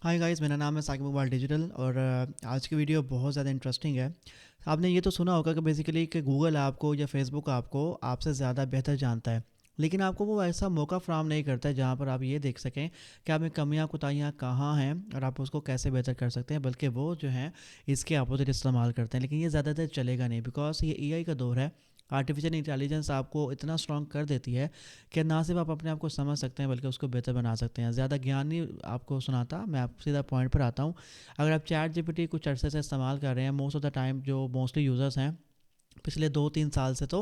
Hi guys, मेरा नाम है साकिब इकबाल डिजिटल और आज की वीडियो बहुत ज़्यादा इंटरेस्टिंग है। आपने ये तो सुना होगा कि बेसिकली कि गूगल आपको या फेसबुक आपको आपसे ज़्यादा बेहतर जानता है, लेकिन आपको वो ऐसा मौका फराहम नहीं करता है जहाँ पर आप ये देख सकें कि आप में कमियाँ कोताहियाँ कहाँ हैं और आप उसको कैसे बेहतर कर सकते हैं, बल्कि वो जो है इसके अपोजिट इस्तेमाल करते हैं। लेकिन ये ज़्यादातर चलेगा नहीं, बिकॉज ये एआई का दौर है। आर्टिफिशियल इंटेलिजेंस आपको इतना स्ट्रॉन्ग कर देती है कि ना सिर्फ आप अपने आप को समझ सकते हैं बल्कि उसको बेहतर बना सकते हैं। ज़्यादा ज्ञान नहीं आपको सुनाता, मैं आप सीधा पॉइंट पर आता हूँ। अगर आप चैट जीपीटी कुछ अरसे से इस्तेमाल कर रहे हैं, मोस्ट ऑफ द टाइम जो मोस्टली यूज़र्स हैं पिछले 2-3 साल से तो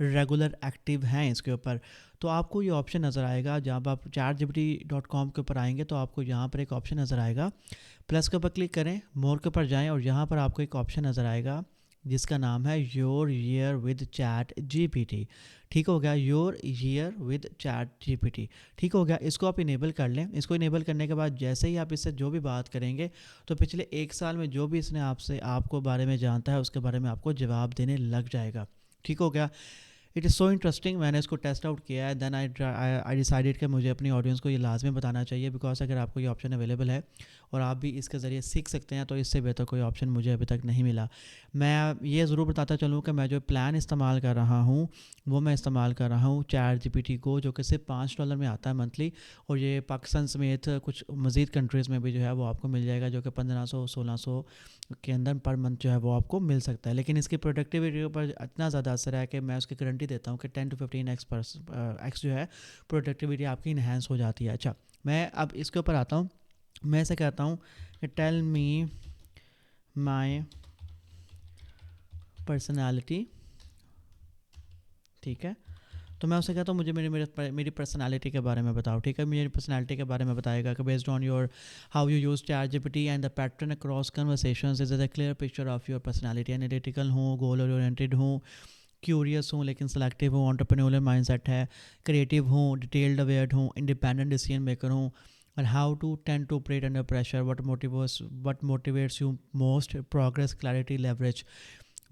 रेगुलर एक्टिव हैं इसके ऊपर, तो आपको ये ऑप्शन नज़र आएगा जब आप chatgpt.com के ऊपर आएंगे तो आपको यहाँ पर एक ऑप्शन नज़र आएगा। प्लस के ऊपर क्लिक करें, मोर के ऊपर जाएं और यहाँ पर आपको एक ऑप्शन नज़र आएगा जिसका नाम है your year with chat GPT. ठीक हो गया, your year with chat GPT. ठीक हो गया, इसको आप इनेबल कर लें। इसको इनेबल करने के बाद जैसे ही आप इससे जो भी बात करेंगे तो पिछले 1 साल में जो भी इसने आपसे आपको बारे में जानता है उसके बारे में आपको जवाब देने लग जाएगा। ठीक हो गया। It is so interesting. मैंने इसको टेस्ट आउट किया है, देन आई डिसाइडेड कि मुझे अपनी ऑडियंस को ये लाजमी बताना चाहिए, बिकॉज अगर आपको ये ऑप्शन अवेलेबल है और आप भी इसके ज़रिए सीख सकते हैं तो इससे बेहतर कोई ऑप्शन मुझे अभी तक नहीं मिला। मैं ये ज़रूर बताता चलूँ कि मैं जो प्लान इस्तेमाल कर रहा हूँ वो मैं इस्तेमाल कर रहा हूँ चैट जीपीटी को, जो कि सिर्फ $5 में आता है मंथली, और ये पाकिस्तान समेत कुछ मज़ीद कंट्रीज़ में भी जो है वो आपको मिल जाएगा, जो कि 1500-1600 के अंदर पर मंथ जो है वो आपको मिल सकता है। लेकिन इसकी प्रोडक्टिविटी पर इतना ज़्यादा असर है कि मैं उसकी गारंटी देता हूँ कि 10 to 15x जो है प्रोडक्टिविटी आपकी इन्हेंस हो जाती है। अच्छा, मैं अब इसके ऊपर आता हूँ। मैं ऐसे कहता हूँ कि टेल मी माई पर्सनैलिटी। ठीक है, तो मैं उससे कहता हूँ मुझे मेरी पर्सनालिटी के बारे में बताओ। ठीक है, मेरी पर्सनालिटी के बारे में बताएगा कि based on your how you use chat GPT and the pattern across conversations is a clear picture of your personality. Analytical हूँ, गोल ओरिएंटेड हूँ, क्यूरियस हूँ लेकिन सेलेक्टिव हूँ, एंटरप्रेन्योरियल माइंडसेट है, क्रिएटिव हूँ, डिटेल्ड अवेयर हूँ, इंडिपेंडेंट डिसीजन मेकर हूँ, और how to tend to operate under pressure, what motivates you most, progress, clarity, leverage.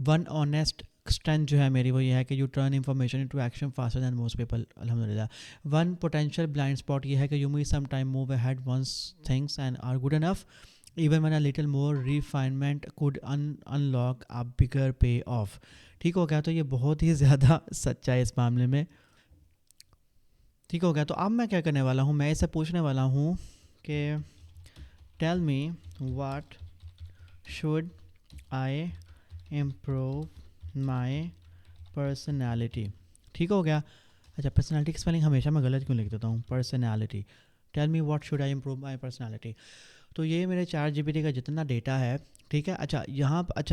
One honest strength जो है मेरी वो ये है कि you turn information into action faster than most people, अल्हम्दुलिल्लाह। वन पोटेंशियल ब्लाइंड स्पॉट ये है कि you may some time move ahead once things and are good enough, even when a little more refinement could unlock a bigger pay off। ठीक हो गया, तो ये बहुत ही ज़्यादा सच्चा है इस मामले में। ठीक हो गया, तो अब मैं क्या करने वाला हूँ, मैं इसे पूछने वाला हूँ कि tell me what should I improve my personality. ठीक हो गया। अच्छा, पर्सनैलिटी की स्पेलिंग हमेशा मैं गलत क्यों लिख देता हूँ, personality. Tell me what should I improve my personality. तो ये मेरे चैट जीपीटी का जितना डेटा है, ठीक है। अच्छा,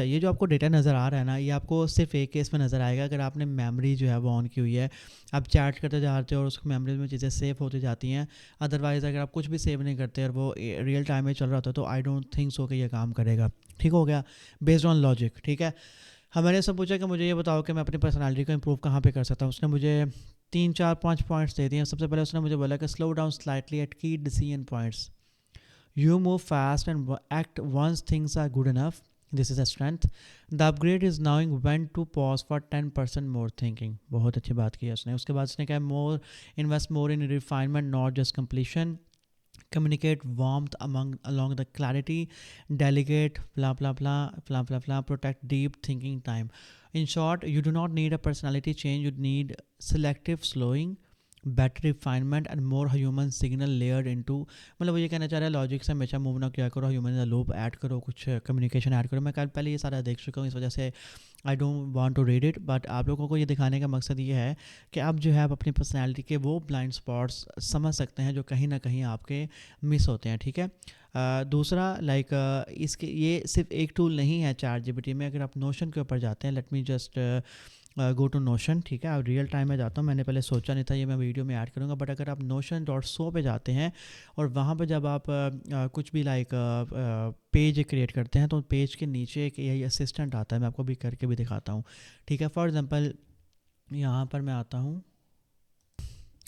ये जो आपको डेटा नज़र आ रहा है ना, ये आपको सिर्फ एक केस में नज़र आएगा अगर आपने मेमोरी जो है वो ऑन की हुई है, आप चैट करते जाते हो और उसको मेमोरी में चीज़ें सेव होती जाती हैं। अदरवाइज़ अगर आप कुछ भी सेव नहीं करते और वो रियल टाइम में चल रहा होता है तो आई डोंट थिंक सो कि ये काम करेगा। ठीक हो गया, बेस्ड ऑन लॉजिक। ठीक है, मैंने सब पूछा कि मुझे ये बताओ कि मैं अपनी पर्सनालिटी को इम्प्रूव कहाँ पे कर सकता हूँ। उसने मुझे 3 4 5 पॉइंट्स दे दिए। सबसे पहले उसने मुझे बोला कि स्लो डाउन स्लाइटली एट की decision points, you move fast and act once things are good enough. This is a strength. The upgrade is knowing when to pause for 10% more thinking. बहुत अच्छी बात की है उसने। उसके बाद उसने कहा more, invest more in refinement, not just completion. Communicate warmth along the clarity. Delegate blah blah blah blah blah blah. Protect deep thinking time. In short, you do not need a personality change. You need selective slowing, better refinement and more human signal layered into. मतलब वो ये कहना चाह रहा है logic से हमेशा move ना किया करो, ह्यूमन लूप ऐड करो, कुछ कम्युनिकेशन ऐड करो। मैं कल पहले ये सारा देख चुका हूँ, इस वजह से I don't want to read it, but आप लोगों को ये दिखाने का मकसद ये है कि आप जो है आप अपनी पर्सनैलिटी के वो ब्लाइंड स्पॉट्स समझ सकते हैं जो कहीं ना कहीं आपके मिस होते हैं। ठीक है, दूसरा इसके ये सिर्फ एक टूल नहीं है चैट जीपीटी में। अगर आप नोशन के ऊपर जाते हैं, let me just go to Notion. ठीक है, अब रियल टाइम में जाता हूँ, मैंने पहले सोचा नहीं था ये मैं वीडियो में ऐड करूँगा, बट अगर आप notion.so पे जाते हैं और वहाँ पर जब आप कुछ भी पेज क्रिएट करते हैं तो पेज के नीचे एक एआई असिस्टेंट आता है। मैं आपको भी करके भी दिखाता हूँ। ठीक है, फॉर एग्जांपल यहाँ पर मैं आता हूँ।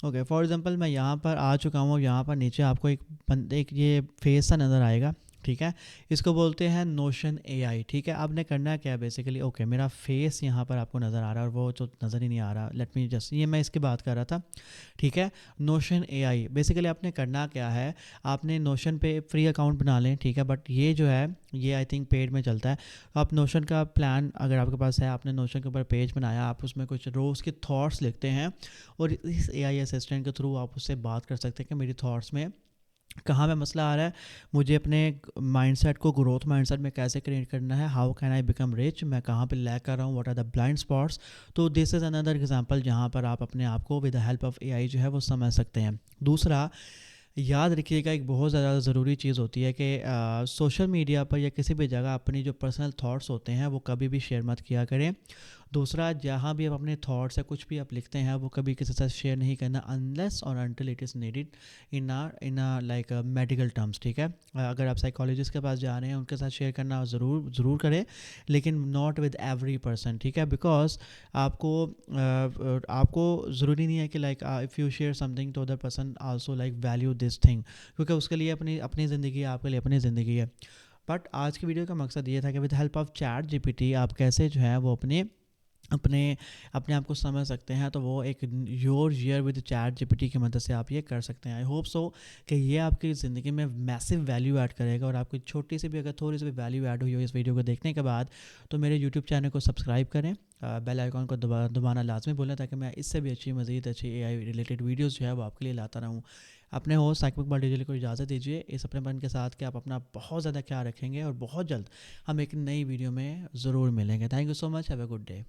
ओके, फॉर एग्जांपल मैं यहाँ पर आ चुका हूँ। यहाँ पर नीचे आपको एक ये फेस सा नज़र आएगा। ٹھیک ہے. اس کو بولتے ہیں نوشن اے آئی. ٹھیک ہے, آپ نے کرنا کیا ہے بیسیکلی, اوکے میرا فیس یہاں پر آپ کو نظر آ رہا ہے اور وہ جو نظر ہی نہیں آ رہا, لیٹ می جسٹ, یہ میں اس کی بات کر رہا تھا. ٹھیک ہے, نوشن اے آئی بیسیکلی آپ نے کرنا کیا ہے, آپ نے نوشن پہ فری اکاؤنٹ بنا لیں. ٹھیک ہے, بٹ یہ جو ہے یہ آئی تھنک پیڈ میں چلتا ہے. آپ نوشن کا پلان اگر آپ کے پاس ہے, آپ نے نوشن کے اوپر پیج بنایا, آپ اس میں کچھ روز کے تھاٹس لکھتے ہیں اور اس اے آئی اسسٹنٹ کے تھرو آپ اس سے بات کر سکتے ہیں کہ میری تھاٹس میں کہاں پہ مسئلہ آ رہا ہے, مجھے اپنے مائنڈ سیٹ کو گروتھ مائنڈ سیٹ میں کیسے کریٹ کرنا ہے, how can I become rich, میں کہاں پہ لیک کر رہا ہوں, what are the blind spots. تو دس از اندر ایگزامپل جہاں پر آپ اپنے آپ کو ود دا ہیلپ آف اے آئی جو ہے وہ سمجھ سکتے ہیں. دوسرا, یاد رکھیے گا ایک بہت زیادہ ضروری چیز ہوتی ہے کہ سوشل میڈیا پر یا کسی بھی جگہ اپنی جو پرسنل تھاٹس ہوتے ہیں وہ کبھی بھی شیئر مت کیا کریں. دوسرا, جہاں بھی آپ اپنے تھاٹس یا کچھ بھی آپ لکھتے ہیں وہ کبھی کسی کے ساتھ شیئر نہیں کرنا انلیس اور until it is needed in like medical terms. ٹھیک ہے, اگر آپ سائیکالوجسٹ کے پاس جا رہے ہیں ان کے ساتھ شیئر کرنا ضرور کریں, لیکن ناٹ ود ایوری پرسن. ٹھیک ہے, بیکاز آپ کو ضروری نہیں ہے کہ like if you share something تو other person also like value this thing, کیونکہ اس کے لیے اپنی زندگی ہے, آپ کے لیے اپنی زندگی ہے. بٹ آج کی ویڈیو کا مقصد یہ تھا کہ with help of chat G P T آپ کیسے جو ہے وہ اپنے آپ کو سمجھ سکتے ہیں. تو وہ ایک your year with chat G P T کی مدد سے آپ یہ کر سکتے ہیں. آئی ہوپ سو کہ یہ آپ کی زندگی میں میسو ویلیو ایڈ کرے گا, اور آپ کی چھوٹی سی بھی اگر تھوڑی سی بھی ویلیو ایڈ ہوئی ہو اس ویڈیو کو دیکھنے کے بعد تو میرے یوٹیوب چینل کو سبسکرائب کریں, بیل آئیکن کو دبانا لازمی بولیں تاکہ میں اس سے بھی مزید اچھی اے آئی ریلیٹڈ ویڈیوز جو ہے وہ آپ کے لیے لاتا رہوں. اپنے ہوسٹ سائیک اقبال ڈیجیٹل کو اجازت دیجیے اس اپنے پن کے ساتھ کہ آپ اپنا بہت زیادہ خیال رکھیں گے, اور بہت جلد ہم ایک نئی ویڈیو میں ضرور ملیں گے. Thank you so much, have a good day.